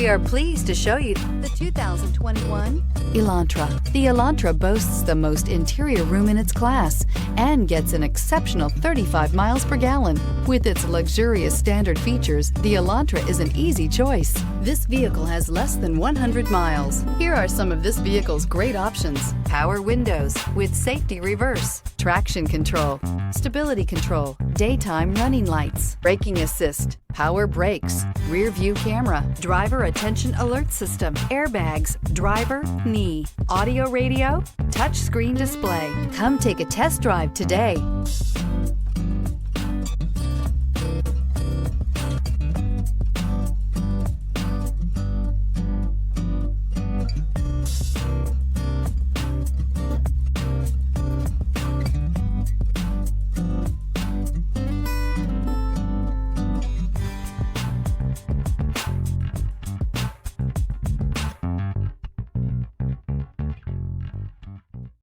We are pleased to show you the 2021 Elantra. The Elantra boasts the most interior room in its class and gets an exceptional 35 miles per gallon. With its luxurious standard features, the Elantra is an easy choice. This vehicle has less than 100 miles. Here are some of this vehicle's great options: power windows with safety reverse, traction control, stability control, daytime running lights, braking assist, power brakes, rear view camera, driver attention alert system, airbags, driver, knee, audio radio, touch screen display. Come take a test drive today.